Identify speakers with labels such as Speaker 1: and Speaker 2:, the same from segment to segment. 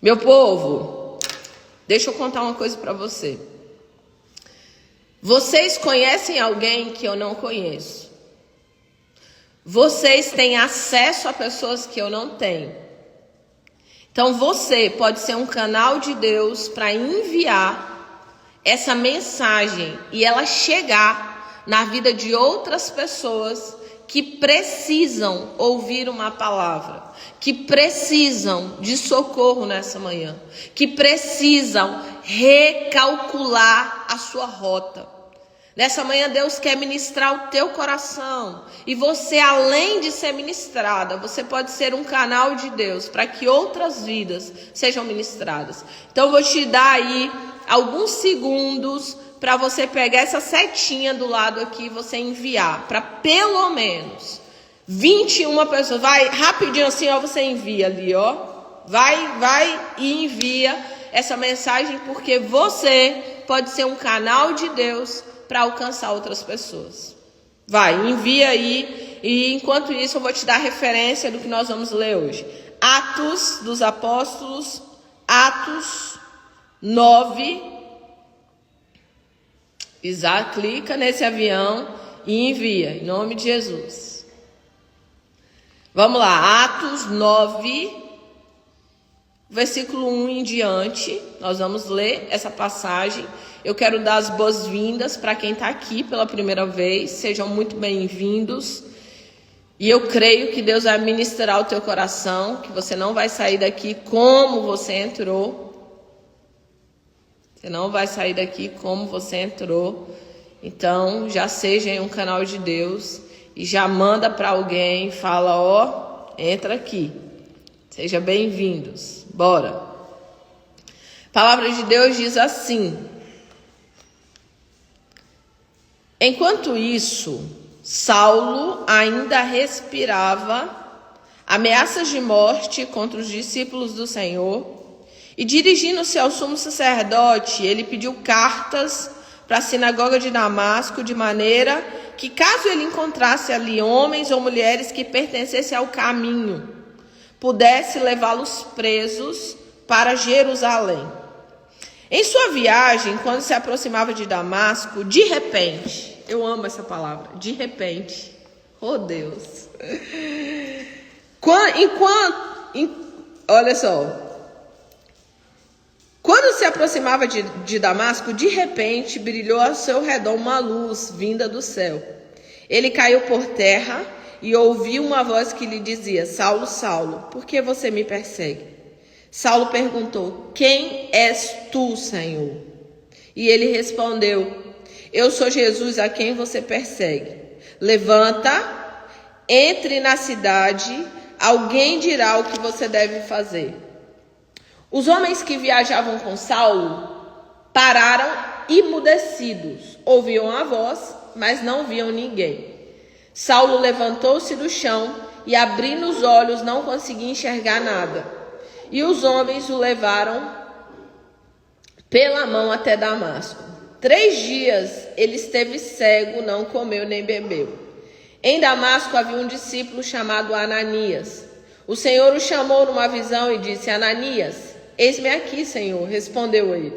Speaker 1: Meu povo, deixa eu contar uma coisa para você. Vocês conhecem alguém que eu não conheço. Vocês têm acesso a pessoas que eu não tenho. Então você pode ser um canal de Deus para enviar essa mensagem e ela chegar na vida de outras pessoas que precisam ouvir uma palavra, que precisam de socorro nessa manhã, que precisam recalcular a sua rota. Nessa manhã Deus quer ministrar o teu coração. E você, além de ser ministrada, você pode ser um canal de Deus para que outras vidas sejam ministradas. Então eu vou te dar aí alguns segundos para você pegar essa setinha do lado aqui e você enviar para pelo menos 21 pessoas. Vai rapidinho assim, ó, você envia ali, ó. Vai e envia essa mensagem, porque você pode ser um canal de Deus para alcançar outras pessoas. Vai, envia aí. E enquanto isso eu vou te dar referência do que nós vamos ler hoje. Atos dos Apóstolos, Atos 9. Isaac, clica nesse avião e envia, em nome de Jesus. Vamos lá, Atos 9, versículo 1 em diante. Nós vamos ler essa passagem. Eu quero dar as boas-vindas para quem está aqui pela primeira vez. Sejam muito bem-vindos. E eu creio que Deus vai ministrar o teu coração, que você não vai sair daqui como você entrou. Você não vai sair daqui como você entrou. Então, já seja em um canal de Deus e já manda para alguém, fala, ó, entra aqui. Sejam bem-vindos. Bora. A palavra de Deus diz assim: enquanto isso, Saulo ainda respirava ameaças de morte contra os discípulos do Senhor. E dirigindo-se ao sumo sacerdote, ele pediu cartas para a sinagoga de Damasco, de maneira que, caso ele encontrasse ali homens ou mulheres que pertencessem ao caminho, pudesse levá-los presos para Jerusalém. Em sua viagem, quando se aproximava de Damasco, de repente, eu amo essa palavra, de repente, oh Deus, olha só, quando se aproximava de Damasco, de repente brilhou ao seu redor uma luz vinda do céu. Ele caiu por terra e ouviu uma voz que lhe dizia: Saulo, Saulo, por que você me persegue? Saulo perguntou: quem és tu, Senhor? E ele respondeu: eu sou Jesus a quem você persegue. Levanta, entre na cidade, alguém dirá o que você deve fazer. Os homens que viajavam com Saulo pararam imudecidos. Ouviam a voz, mas não viam ninguém. Saulo levantou-se do chão e, abrindo os olhos, não conseguia enxergar nada. E os homens o levaram pela mão até Damasco. 3 dias ele esteve cego, não comeu nem bebeu. Em Damasco havia um discípulo chamado Ananias. O Senhor o chamou numa visão e disse: Ananias. Eis-me aqui, Senhor, respondeu ele.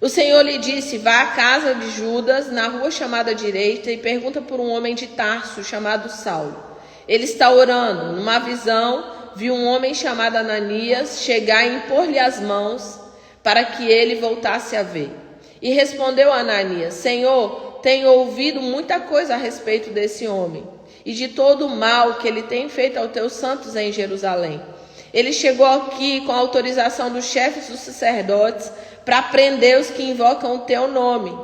Speaker 1: O Senhor lhe disse: vá à casa de Judas, na rua chamada direita, e pergunta por um homem de Tarso, chamado Saulo. Ele está orando. Numa visão, viu um homem chamado Ananias chegar e impor-lhe as mãos, para que ele voltasse a ver. E respondeu Ananias: Senhor, tenho ouvido muita coisa a respeito desse homem, e de todo o mal que ele tem feito aos teus santos em Jerusalém. Ele chegou aqui com a autorização dos chefes dos sacerdotes para prender os que invocam o teu nome.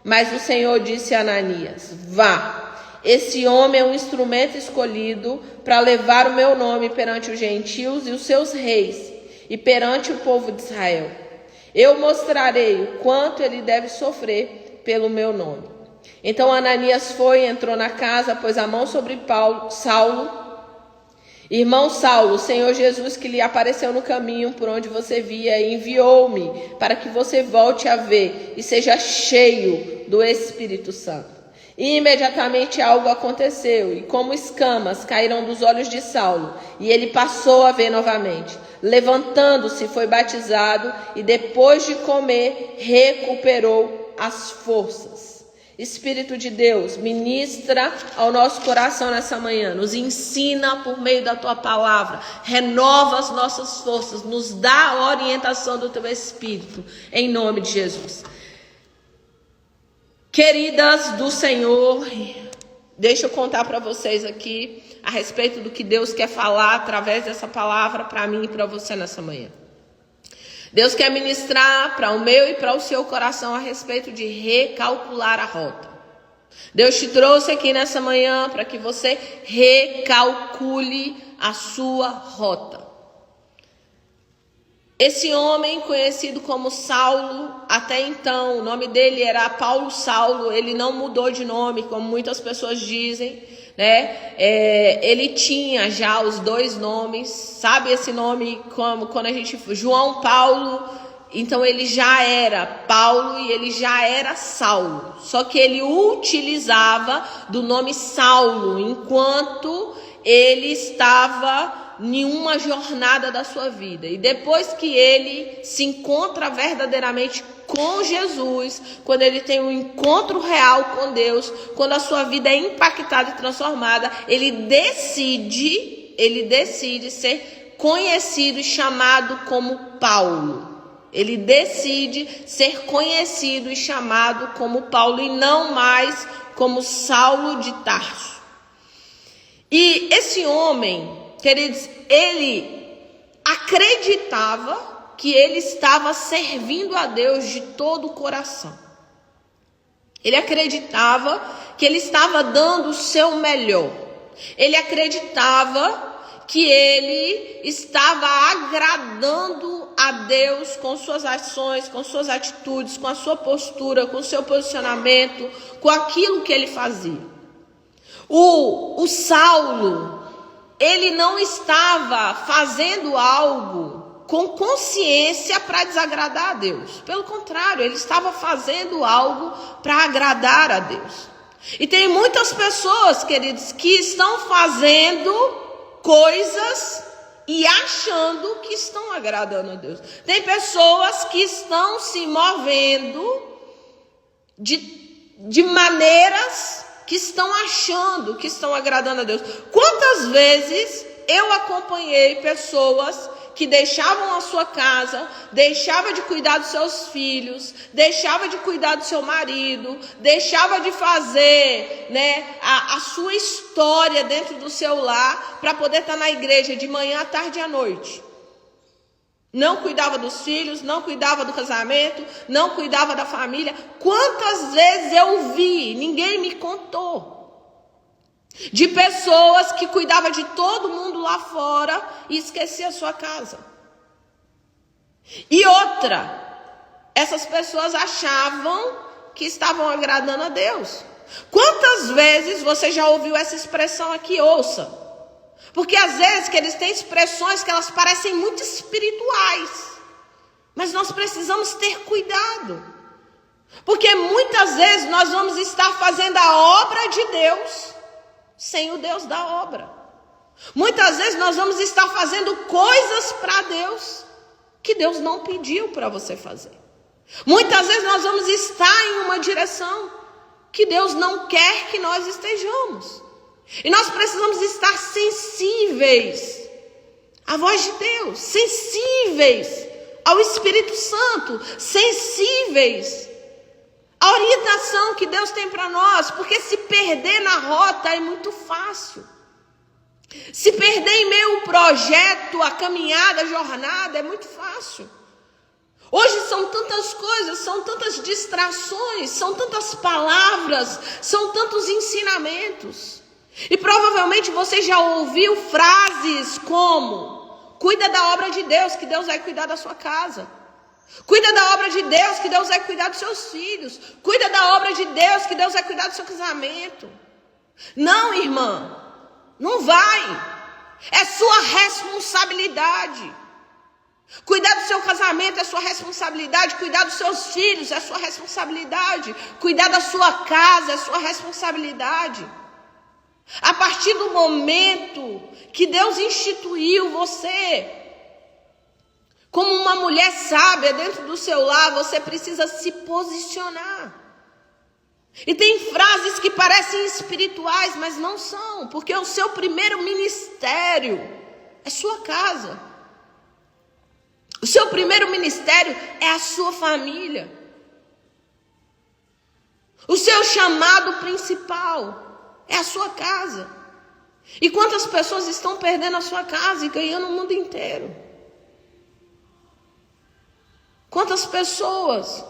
Speaker 1: Mas o Senhor disse a Ananias: vá, esse homem é um instrumento escolhido para levar o meu nome perante os gentios e os seus reis, e perante o povo de Israel. Eu mostrarei o quanto ele deve sofrer pelo meu nome. Então Ananias foi e entrou na casa, pôs a mão sobre Saulo. Irmão Saulo, o Senhor Jesus que lhe apareceu no caminho por onde você via, enviou-me para que você volte a ver e seja cheio do Espírito Santo. E imediatamente algo aconteceu, e como escamas caíram dos olhos de Saulo, e ele passou a ver novamente. Levantando-se, foi batizado, e depois de comer, recuperou as forças. Espírito de Deus, ministra ao nosso coração nessa manhã, nos ensina por meio da tua palavra, renova as nossas forças, nos dá a orientação do teu Espírito, em nome de Jesus. Queridas do Senhor, deixa eu contar para vocês aqui a respeito do que Deus quer falar através dessa palavra para mim e para você nessa manhã. Deus quer ministrar para o meu e para o seu coração a respeito de recalcular a rota. Deus te trouxe aqui nessa manhã para que você recalcule a sua rota. Esse homem conhecido como Saulo, até então, o nome dele era Paulo Saulo, ele não mudou de nome, como muitas pessoas dizem, né? Ele tinha já os dois nomes, sabe esse nome, como quando a gente... João Paulo, então ele já era Paulo e ele já era Saulo, só que ele utilizava do nome Saulo, enquanto ele estava em uma jornada da sua vida. E depois que ele se encontra verdadeiramente com Jesus, quando ele tem um encontro real com Deus, quando a sua vida é impactada e transformada, ele decide ser conhecido e chamado como Paulo. Ele decide ser conhecido e chamado como Paulo e não mais como Saulo de Tarso. E esse homem, queridos, ele acreditava que ele estava servindo a Deus de todo o coração. Ele acreditava que ele estava dando o seu melhor. Ele acreditava que ele estava agradando a Deus com suas ações, com suas atitudes, com a sua postura, com o seu posicionamento, com aquilo que ele fazia. O Saulo, ele não estava fazendo algo com consciência para desagradar a Deus. Pelo contrário, ele estava fazendo algo para agradar a Deus. E tem muitas pessoas, queridos, que estão fazendo coisas e achando que estão agradando a Deus. Tem pessoas que estão se movendo de maneiras que estão achando que estão agradando a Deus. Quantas vezes eu acompanhei pessoas que deixavam a sua casa, deixava de cuidar dos seus filhos, deixava de cuidar do seu marido, deixava de fazer, a sua história dentro do seu lar para poder estar na igreja de manhã, à tarde e à noite. Não cuidava dos filhos, não cuidava do casamento, não cuidava da família. Quantas vezes eu vi, ninguém me contou, de pessoas que cuidavam de todo mundo lá fora e esquecia a sua casa. E outra, essas pessoas achavam que estavam agradando a Deus. Quantas vezes você já ouviu essa expressão aqui? Ouça. Porque às vezes que eles têm expressões que elas parecem muito espirituais. Mas nós precisamos ter cuidado. Porque muitas vezes nós vamos estar fazendo a obra de Deus sem o Deus da obra. Muitas vezes nós vamos estar fazendo coisas para Deus que Deus não pediu para você fazer. Muitas vezes nós vamos estar em uma direção que Deus não quer que nós estejamos. E nós precisamos estar sensíveis à voz de Deus, sensíveis ao Espírito Santo, sensíveis à orientação que Deus tem para nós, porque se perder na rota é muito fácil. Se perder em meio ao projeto, a caminhada, a jornada, é muito fácil. Hoje são tantas coisas, são tantas distrações, são tantas palavras, são tantos ensinamentos. E provavelmente você já ouviu frases como: cuida da obra de Deus, que Deus vai cuidar da sua casa. Cuida da obra de Deus, que Deus vai cuidar dos seus filhos. Cuida da obra de Deus, que Deus vai cuidar do seu casamento. Não, irmã, não vai. É sua responsabilidade. Cuidar do seu casamento é sua responsabilidade. Cuidar dos seus filhos é sua responsabilidade. Cuidar da sua casa é sua responsabilidade. A partir do momento que Deus instituiu você como uma mulher sábia dentro do seu lar, você precisa se posicionar. E tem frases que parecem espirituais, mas não são, porque o seu primeiro ministério é sua casa. O seu primeiro ministério é a sua família. O seu chamado principal é a sua casa. E quantas pessoas estão perdendo a sua casa e ganhando o mundo inteiro? Quantas pessoas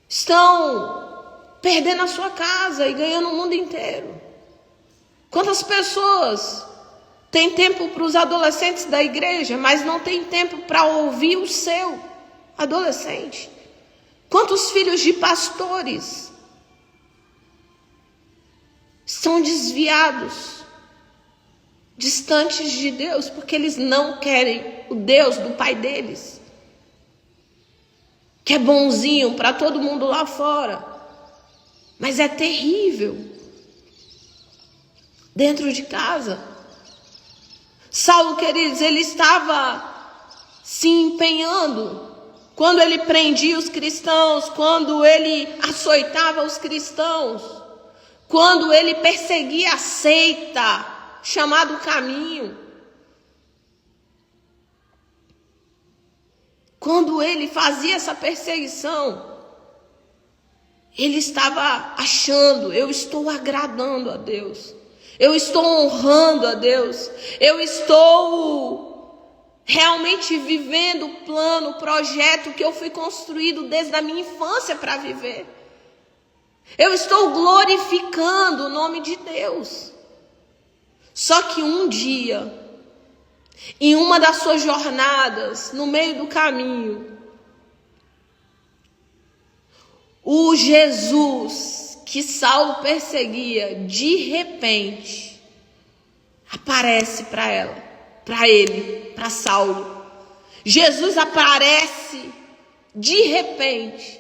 Speaker 1: estão perdendo a sua casa e ganhando o mundo inteiro? Quantas pessoas têm tempo para os adolescentes da igreja, mas não tem tempo para ouvir o seu adolescente? Quantos filhos de pastores estão desviados, distantes de Deus, porque eles não querem o Deus do pai deles, que é bonzinho para todo mundo lá fora, mas é terrível dentro de casa. Saulo, queridos, ele estava se empenhando quando ele prendia os cristãos, quando ele açoitava os cristãos, quando ele perseguia a seita chamada Caminho, quando ele fazia essa perseguição, ele estava achando: eu estou agradando a Deus, eu estou honrando a Deus, eu estou realmente vivendo o plano, o projeto que eu fui construído desde a minha infância para viver. Eu estou glorificando o nome de Deus. Só que um dia, em uma das suas jornadas, no meio do caminho, o Jesus que Saulo perseguia, de repente, aparece para ele, para Saulo. Jesus aparece de repente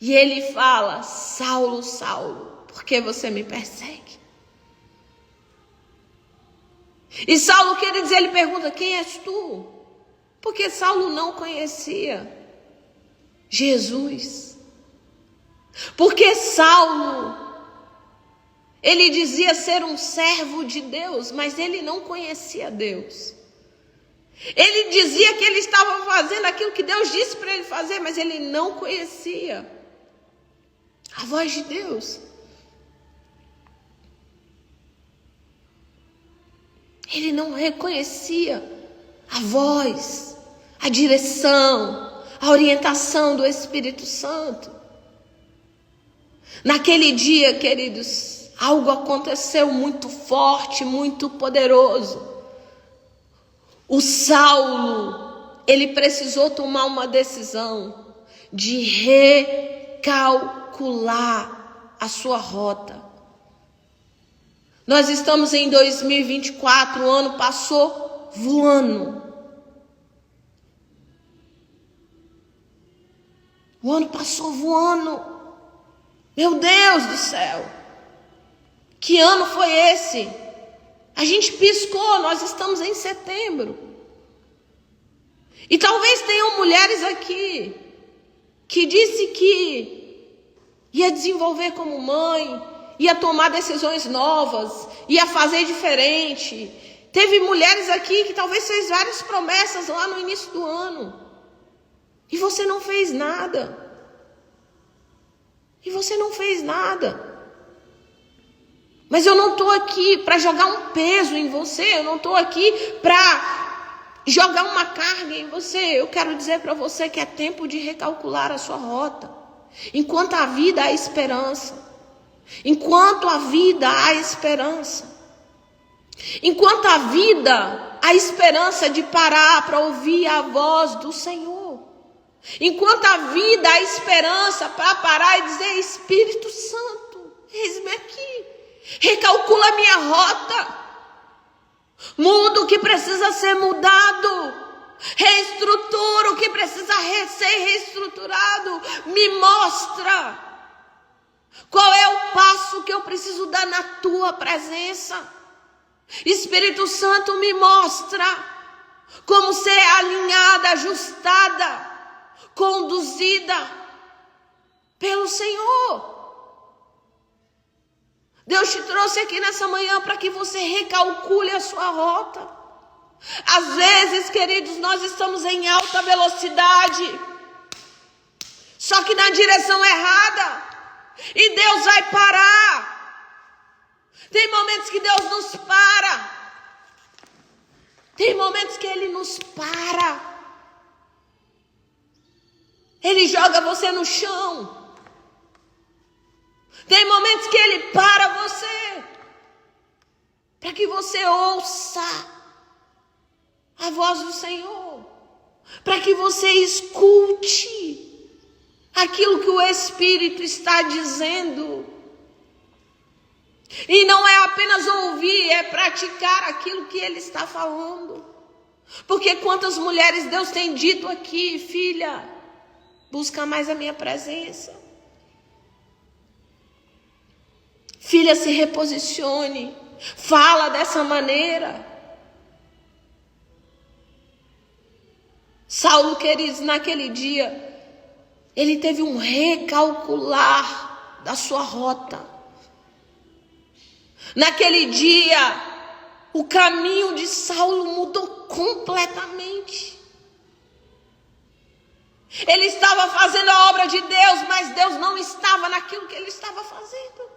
Speaker 1: e ele fala: Saulo, Saulo, por que você me persegue? E Saulo, queridos, ele pergunta: quem és tu? Porque Saulo não conhecia Jesus. Porque Saulo, ele dizia ser um servo de Deus, mas ele não conhecia Deus. Ele dizia que ele estava fazendo aquilo que Deus disse para ele fazer, mas ele não conhecia a voz de Deus. Ele não reconhecia a voz, a direção, a orientação do Espírito Santo. Naquele dia, queridos, algo aconteceu muito forte, muito poderoso. O Saulo, ele precisou tomar uma decisão de recalcular a sua rota. Nós estamos em 2024, o ano passou voando. O ano passou voando. Meu Deus do céu, que ano foi esse? A gente piscou, nós estamos em setembro. E talvez tenham mulheres aqui que disse que ia desenvolver como mãe, ia tomar decisões novas, ia fazer diferente. Teve mulheres aqui que talvez fez várias promessas lá no início do ano. E você não fez nada. E você não fez nada. Mas eu não estou aqui para jogar um peso em você. Eu não estou aqui para jogar uma carga em você. Eu quero dizer para você que é tempo de recalcular a sua rota. Enquanto há vida, há esperança. Enquanto há vida, há esperança. Enquanto há vida, há esperança de parar para ouvir a voz do Senhor. Enquanto há vida, há esperança para parar e dizer: Espírito Santo, eis-me aqui. Recalcula a minha rota. Muda o que precisa ser mudado. Reestrutura o que precisa ser reestruturado. Me mostra qual é o passo que eu preciso dar na tua presença. Espírito Santo, me mostra como ser alinhada, ajustada, conduzida pelo Senhor. Deus te trouxe aqui nessa manhã para que você recalcule a sua rota. Às vezes, queridos, nós estamos em alta velocidade, só que na direção errada, e Deus vai parar. Tem momentos que Deus nos para, tem momentos que Ele nos para, Ele joga você no chão. Tem momentos que Ele para você, para que você ouça a voz do Senhor, para que você escute aquilo que o Espírito está dizendo. E não é apenas ouvir, é praticar aquilo que Ele está falando. Porque quantas mulheres Deus tem dito aqui: filha, busca mais a minha presença. Filha, se reposicione, fala dessa maneira. Saulo, queridos, naquele dia, ele teve um recalcular da sua rota. Naquele dia, o caminho de Saulo mudou completamente. Ele estava fazendo a obra de Deus, mas Deus não estava naquilo que ele estava fazendo.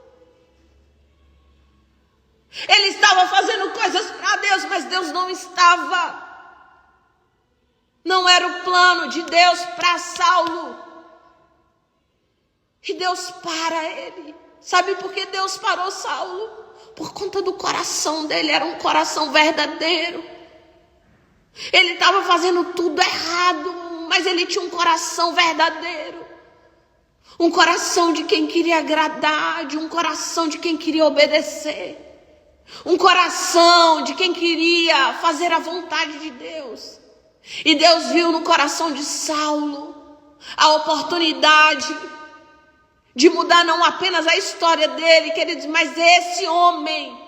Speaker 1: Ele estava fazendo coisas para Deus, mas Deus não estava. Não era o plano de Deus para Saulo. E Deus para ele. Sabe por que Deus parou Saulo? Por conta do coração dele. Era um coração verdadeiro. Ele estava fazendo tudo errado, mas ele tinha um coração verdadeiro. Um coração de quem queria agradar, de um coração de quem queria obedecer. Um coração de quem queria fazer a vontade de Deus. E Deus viu no coração de Saulo a oportunidade de mudar não apenas a história dele, queridos, mas esse homem,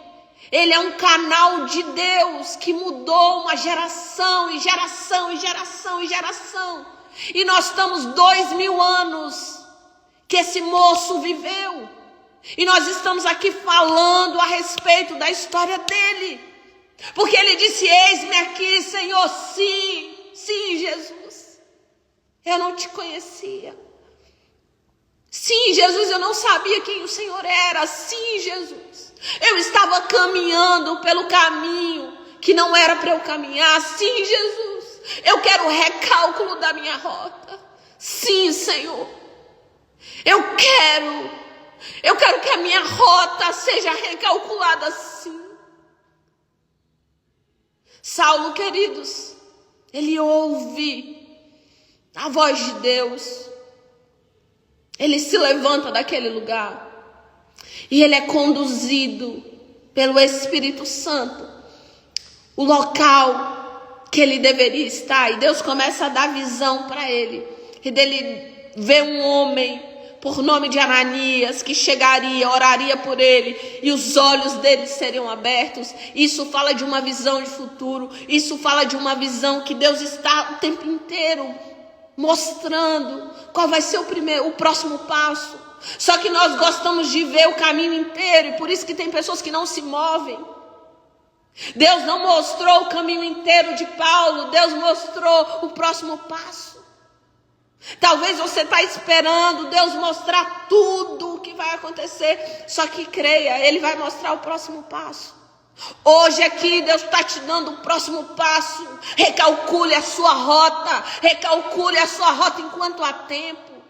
Speaker 1: ele é um canal de Deus que mudou uma geração, e geração, e geração, e geração. E nós estamos 2000 anos que esse moço viveu. E nós estamos aqui falando a respeito da história dele. Porque ele disse: eis-me aqui, Senhor. Sim, sim, Jesus, eu não te conhecia. Sim, Jesus, eu não sabia quem o Senhor era. Sim, Jesus, eu estava caminhando pelo caminho que não era para eu caminhar. Sim, Jesus, eu quero o recálculo da minha rota. Sim, Senhor, eu quero que a minha rota seja recalculada. Sim. Saulo, queridos, ele ouve a voz de Deus. Ele se levanta daquele lugar e ele é conduzido pelo Espírito Santo, o local que ele deveria estar. E Deus começa a dar visão para ele. E dele vê um homem por nome de Ananias, que chegaria, oraria por ele, e os olhos dele seriam abertos. Isso fala de uma visão de futuro. Isso fala de uma visão que Deus está o tempo inteiro mostrando qual vai ser o próximo passo. Só que nós gostamos de ver o caminho inteiro, e por isso que tem pessoas que não se movem. Deus não mostrou o caminho inteiro de Paulo, Deus mostrou o próximo passo. Talvez você está esperando Deus mostrar tudo o que vai acontecer, só que creia, Ele vai mostrar o próximo passo. Hoje aqui Deus está te dando o próximo passo. Recalcule a sua rota. Recalcule a sua rota enquanto há tempo.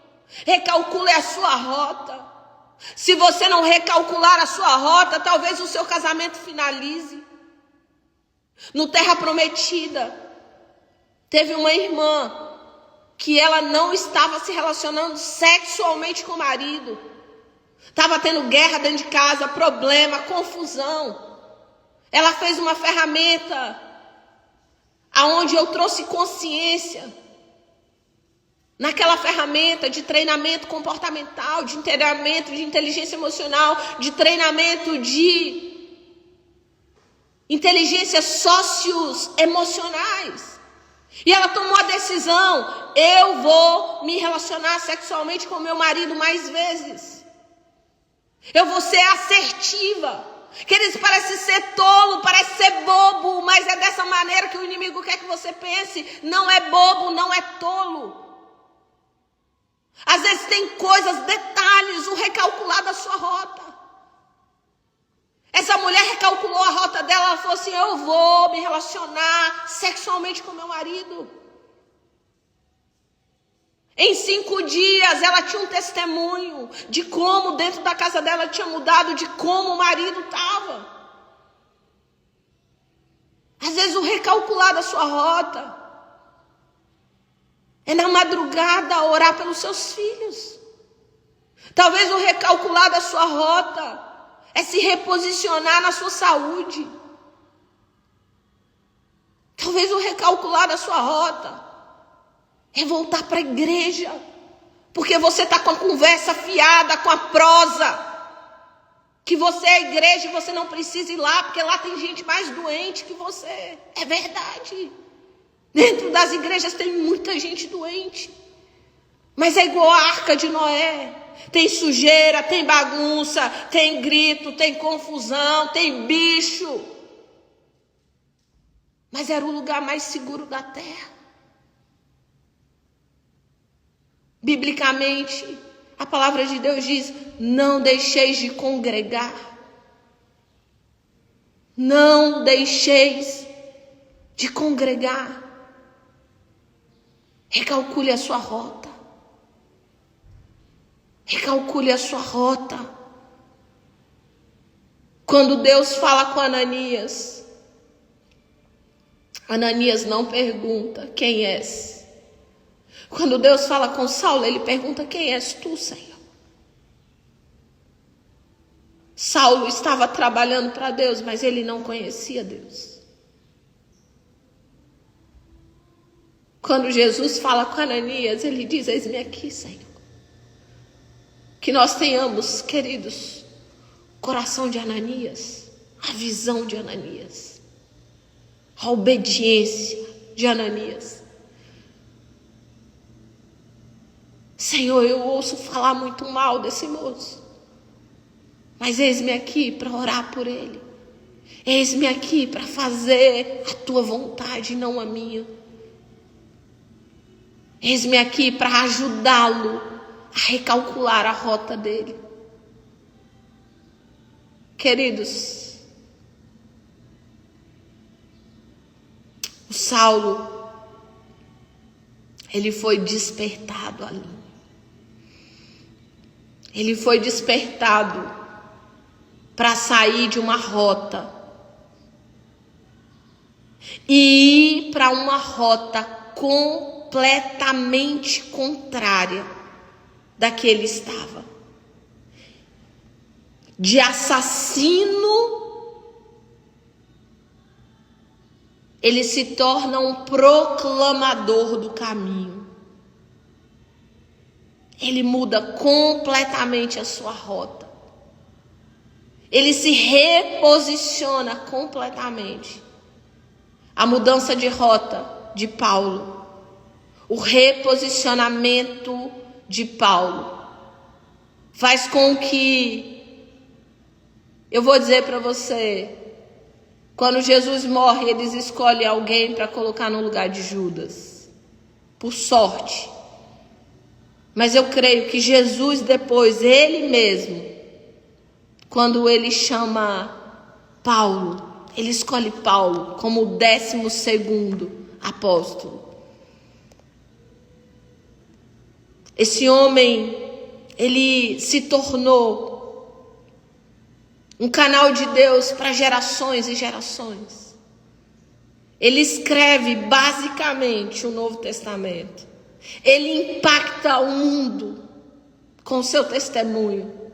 Speaker 1: Recalcule a sua rota. Se você não recalcular a sua rota, talvez o seu casamento finalize. No Terra Prometida, teve uma irmã que ela não estava se relacionando sexualmente com o marido. Estava tendo guerra dentro de casa, problema, confusão. Ela fez uma ferramenta aonde eu trouxe consciência. Naquela ferramenta de treinamento comportamental, de treinamento de inteligência emocional, de treinamento de inteligência socioemocionais. E ela tomou a decisão: eu vou me relacionar sexualmente com meu marido mais vezes. Eu vou ser assertiva. Queridos, parece ser tolo, parece ser bobo, mas é dessa maneira que o inimigo quer que você pense. Não é bobo, não é tolo. Às vezes tem coisas, detalhes, o recalcular da sua rota. Essa mulher recalculou a rota dela, ela falou assim: eu vou me relacionar sexualmente com meu marido. Em 5 dias ela tinha um testemunho de como dentro da casa dela tinha mudado, de como o marido estava. Às vezes o recalcular da sua rota é na madrugada orar pelos seus filhos. Talvez o recalcular da sua rota é se reposicionar na sua saúde. Talvez o recalcular da sua rota é voltar para a igreja, porque você está com a conversa fiada, com a prosa, que você é a igreja e você não precisa ir lá, porque lá tem gente mais doente que você. É verdade. Dentro das igrejas tem muita gente doente. Mas é igual a arca de Noé. Tem sujeira, tem bagunça, tem grito, tem confusão, tem bicho. Mas era o lugar mais seguro da terra. Biblicamente, a palavra de Deus diz: não deixeis de congregar. Não deixeis de congregar. Recalcule a sua rota. Recalcule a sua rota. Quando Deus fala com Ananias, Ananias não pergunta: quem és? Quando Deus fala com Saulo, ele pergunta: quem és tu, Senhor? Saulo estava trabalhando para Deus, mas ele não conhecia Deus. Quando Jesus fala com Ananias, ele diz: eis-me aqui, Senhor. Que nós tenhamos, queridos, coração de Ananias, a visão de Ananias, a obediência de Ananias. Senhor, eu ouço falar muito mal desse moço, mas eis-me aqui para orar por ele. Eis-me aqui para fazer a tua vontade e não a minha. Eis-me aqui para ajudá-lo a recalcular a rota dele. Queridos, o Saulo, ele foi despertado ali. Ele foi despertado para sair de uma rota e ir para uma rota completamente contrária da que ele estava. De assassino, ele se torna um proclamador do caminho. Ele muda completamente a sua rota. Ele se reposiciona completamente. A mudança de rota de Paulo, o reposicionamento de Paulo, faz com que, eu vou dizer para você, quando Jesus morre, eles escolhem alguém para colocar no lugar de Judas, por sorte. Mas eu creio que Jesus depois, ele mesmo, quando ele chama Paulo, ele escolhe Paulo como o 12º apóstolo. Esse homem, ele se tornou um canal de Deus para gerações e gerações. Ele escreve basicamente o Novo Testamento. Ele impacta o mundo com seu testemunho.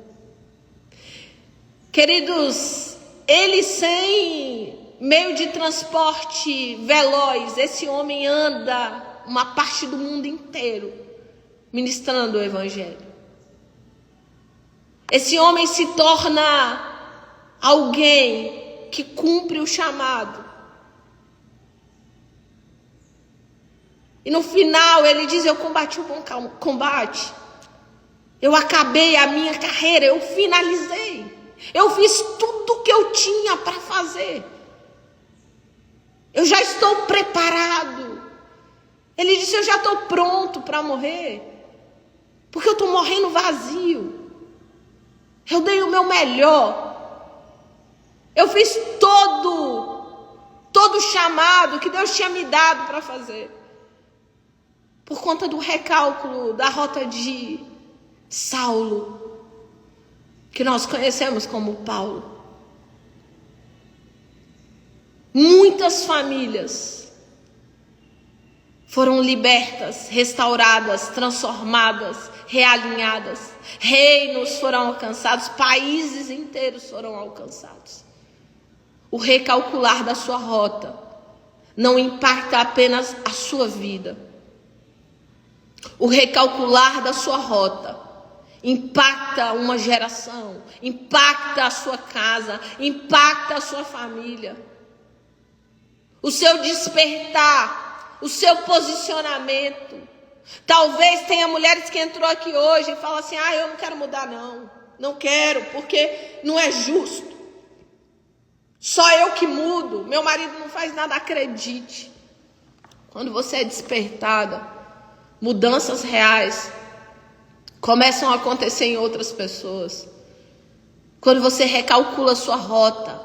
Speaker 1: Queridos, Ele sem meio de transporte veloz, esse homem anda uma parte do mundo inteiro ministrando o evangelho. Esse homem se torna alguém que cumpre o chamado. E no final ele diz: eu combati o bom combate. Eu acabei a minha carreira, eu finalizei. Eu fiz tudo o que eu tinha para fazer. Eu já estou preparado. Ele disse: eu já estou pronto para morrer. Porque eu estou morrendo vazio. Eu dei o meu melhor. Eu fiz todo o chamado que Deus tinha me dado para fazer. Por conta do recálculo da rota de Saulo, que nós conhecemos como Paulo. Muitas famílias foram libertas, restauradas, transformadas, realinhadas. Reinos foram alcançados, países inteiros foram alcançados. O recalcular da sua rota não impacta apenas a sua vida. O recalcular da sua rota impacta uma geração, impacta a sua casa, impacta a sua família. O seu despertar, o seu posicionamento. Talvez tenha mulheres que entrou aqui hoje e falam assim: eu não quero mudar não. Não quero, porque não é justo. Só eu que mudo, meu marido não faz nada. Acredite. Quando você é despertada, mudanças reais começam a acontecer em outras pessoas. Quando você recalcula sua rota,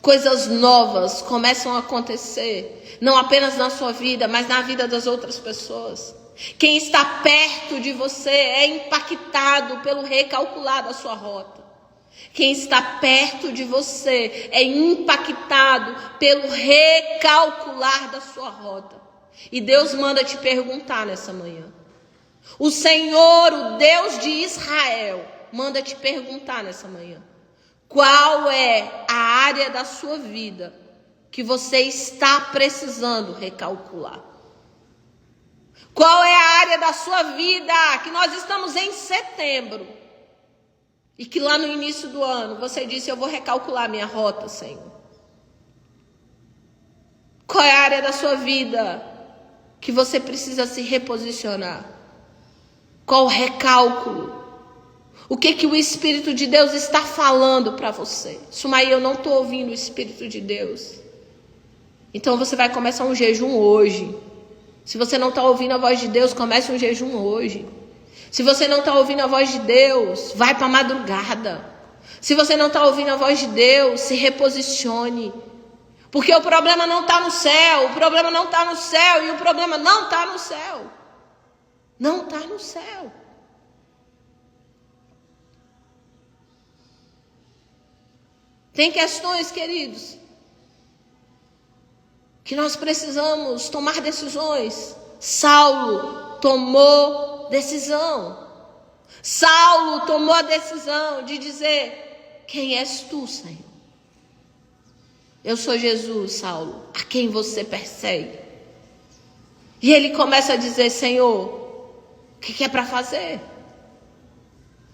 Speaker 1: coisas novas começam a acontecer, não apenas na sua vida, mas na vida das outras pessoas. Quem está perto de você é impactado pelo recalcular da sua rota. Quem está perto de você é impactado pelo recalcular da sua rota. E Deus manda te perguntar nessa manhã. O Senhor, o Deus de Israel, manda te perguntar nessa manhã: qual é a área da sua vida que você está precisando recalcular? Qual é a área da sua vida que nós estamos em setembro e que lá no início do ano você disse: eu vou recalcular minha rota, Senhor? Qual é a área da sua vida que você precisa se reposicionar? Qual o recálculo? O que o Espírito de Deus está falando para você? Sumaí, eu não estou ouvindo o Espírito de Deus. Então você vai começar um jejum hoje. Se você não está ouvindo a voz de Deus, comece um jejum hoje. Se você não está ouvindo a voz de Deus, vai para a madrugada. Se você não está ouvindo a voz de Deus, se reposicione. Porque o problema não está no céu, o problema não está no céu, e o problema não está no céu. Não está no céu. Tem questões, queridos, que nós precisamos tomar decisões. Saulo tomou decisão. Saulo tomou a decisão de dizer: quem és tu, Senhor? Eu sou Jesus, Saulo, a quem você persegue. E ele começa a dizer: Senhor, o que é para fazer?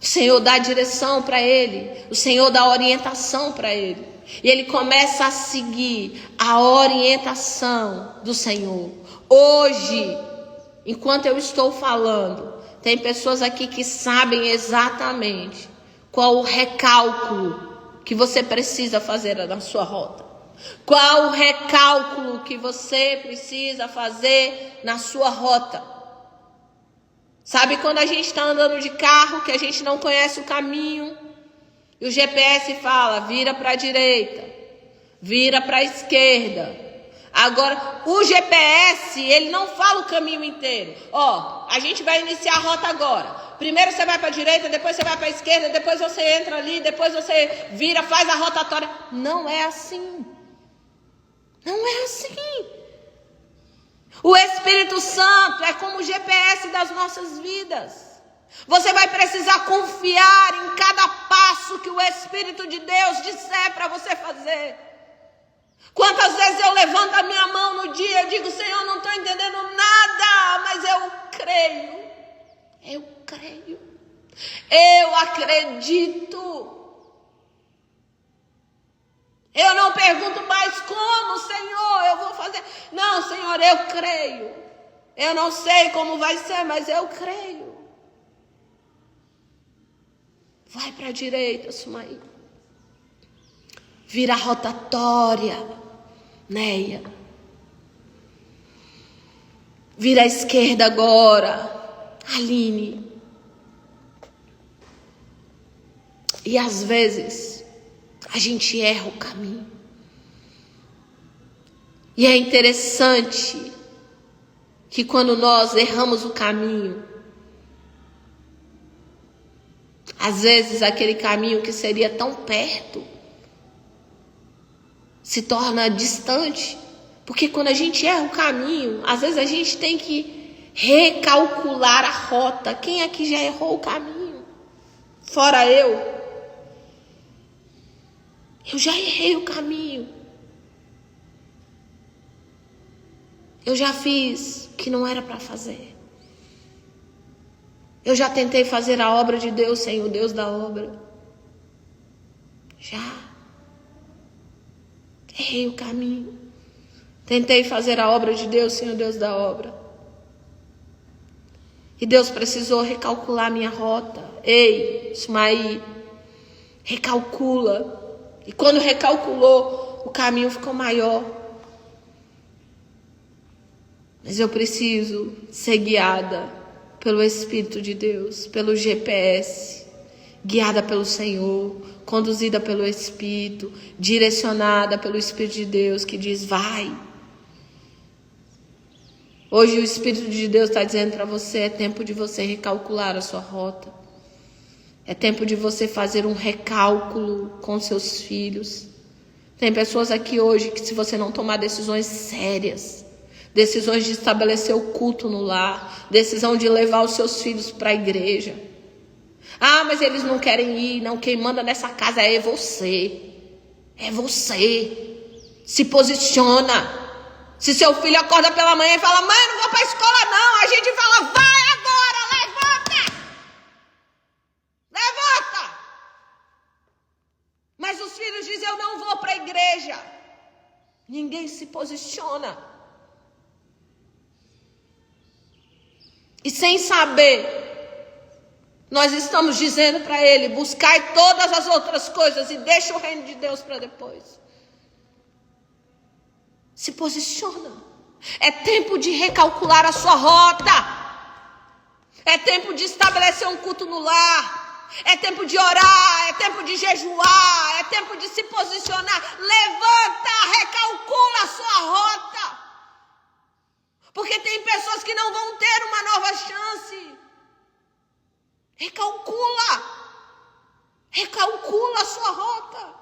Speaker 1: O Senhor dá a direção para ele. O Senhor dá a orientação para ele. E ele começa a seguir a orientação do Senhor. Hoje, enquanto eu estou falando, tem pessoas aqui que sabem exatamente qual o recálculo que você precisa fazer na sua rota. Qual o recálculo que você precisa fazer na sua rota? Sabe quando a gente está andando de carro, que a gente não conhece o caminho, e o GPS fala: vira para a direita, vira para a esquerda. Agora, o GPS, ele não fala o caminho inteiro. A gente vai iniciar a rota agora. Primeiro você vai para a direita, depois você vai para a esquerda, depois você entra ali, depois você vira, faz a rotatória. Não é assim. Não é assim. O Espírito Santo é como o GPS das nossas vidas. Você vai precisar confiar em cada passo que o Espírito de Deus disser para você fazer. Quantas vezes eu levanto a minha mão no dia e digo, Senhor, não estou entendendo nada, mas eu creio. Eu creio. Eu acredito. Eu não pergunto mais como, Senhor, eu vou fazer. Não, Senhor, eu creio. Eu não sei como vai ser, mas eu creio. Vai para a direita, Sumaí. Vira rotatória, Neia. Vira à esquerda agora, Aline. E às vezes a gente erra o caminho. E é interessante que quando nós erramos o caminho, às vezes aquele caminho que seria tão perto se torna distante. Porque quando a gente erra o caminho, às vezes a gente tem que recalcular a rota. Quem aqui já errou o caminho? Fora eu. Eu já errei o caminho. Eu já fiz o que não era para fazer. Eu já tentei fazer a obra de Deus sem o Deus da obra. Já. Errei o caminho. Tentei fazer a obra de Deus sem o Deus da obra. E Deus precisou recalcular minha rota. Ei, Sumaí, recalcula. E quando recalculou, o caminho ficou maior. Mas eu preciso ser guiada pelo Espírito de Deus, pelo GPS, guiada pelo Senhor, conduzida pelo Espírito, direcionada pelo Espírito de Deus que diz, vai. Hoje o Espírito de Deus está dizendo para você, é tempo de você recalcular a sua rota. É tempo de você fazer um recálculo com seus filhos. Tem pessoas aqui hoje que se você não tomar decisões sérias, decisões de estabelecer o culto no lar, decisão de levar os seus filhos para a igreja. Ah, mas eles não querem ir, não, quem manda nessa casa é você. É você. Se posiciona. Se seu filho acorda pela manhã e fala, mãe, não vou para a escola não, a gente fala, vai agora, levanta. Levanta. Mas os filhos dizem, eu não vou para a igreja. Ninguém se posiciona. E sem saber, nós estamos dizendo para ele, buscai todas as outras coisas e deixa o reino de Deus para depois. Se posiciona. É tempo de recalcular a sua rota. É tempo de estabelecer um culto no lar. É tempo de orar, é tempo de jejuar, é tempo de se posicionar. Levanta, recalcula a sua rota. Porque tem pessoas que não vão ter uma nova chance. Recalcula. Recalcula a sua rota.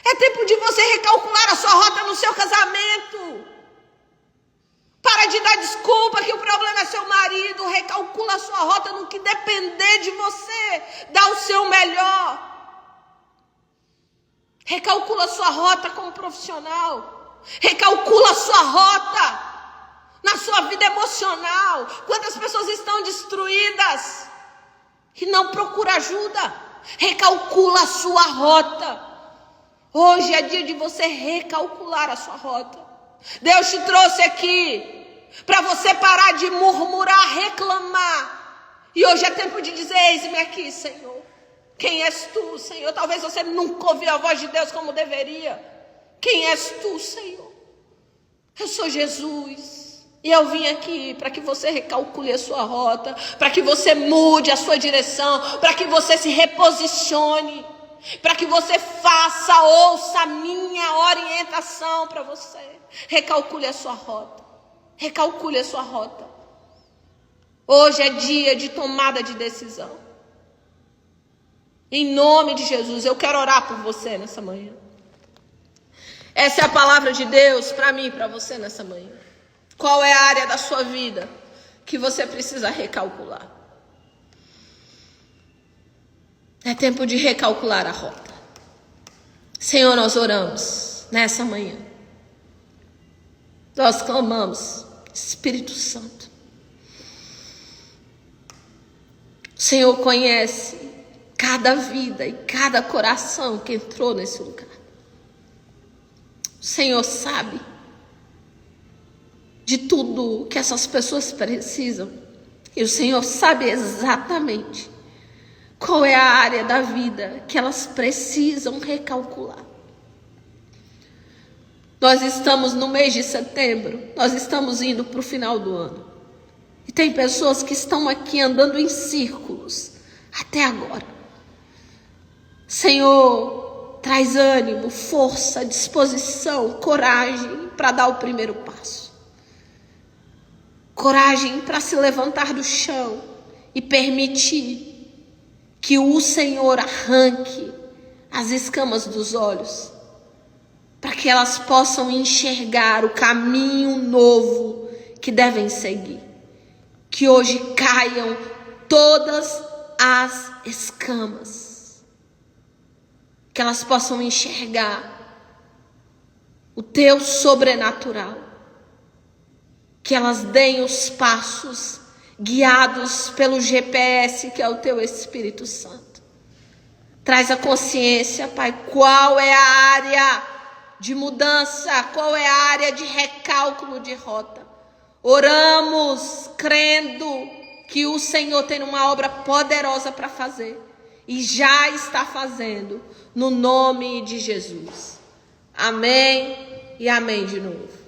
Speaker 1: É tempo de você recalcular a sua rota no seu casamento. Para de dar desculpa que o problema é seu marido. Recalcula a sua rota no que depender de você. Dá o seu melhor. Recalcula a sua rota como profissional. Recalcula a sua rota na sua vida emocional. Quantas pessoas estão destruídas e não procuram ajuda? Recalcula a sua rota. Hoje é dia de você recalcular a sua rota. Deus te trouxe aqui para você parar de murmurar, reclamar. E hoje é tempo de dizer, eis-me aqui, Senhor. Quem és tu, Senhor? Talvez você nunca ouviu a voz de Deus como deveria. Quem és tu, Senhor? Eu sou Jesus. E eu vim aqui para que você recalcule a sua rota, para que você mude a sua direção, para que você se reposicione, para que você faça, ouça a minha orientação para você. Recalcule a sua rota. Recalcule a sua rota. Hoje é dia de tomada de decisão. Em nome de Jesus, eu quero orar por você nessa manhã. Essa é a palavra de Deus para mim e para você nessa manhã. Qual é a área da sua vida que você precisa recalcular? É tempo de recalcular a rota. Senhor, nós oramos nessa manhã. Nós clamamos, Espírito Santo. O Senhor conhece cada vida e cada coração que entrou nesse lugar. O Senhor sabe de tudo que essas pessoas precisam. E o Senhor sabe exatamente qual é a área da vida que elas precisam recalcular. Nós estamos no mês de setembro, nós estamos indo para o final do ano. E tem pessoas que estão aqui andando em círculos até agora. Senhor, traz ânimo, força, disposição, coragem para dar o primeiro passo. Coragem para se levantar do chão e permitir que o Senhor arranque as escamas dos olhos, para que elas possam enxergar o caminho novo que devem seguir. Que hoje caiam todas as escamas, que elas possam enxergar o teu sobrenatural, que elas deem os passos guiados pelo GPS que é o teu Espírito Santo. Traz a consciência, Pai, qual é a área de mudança, qual é a área de recálculo de rota. Oramos crendo que o Senhor tem uma obra poderosa para fazer e já está fazendo, no nome de Jesus. Amém e amém de novo.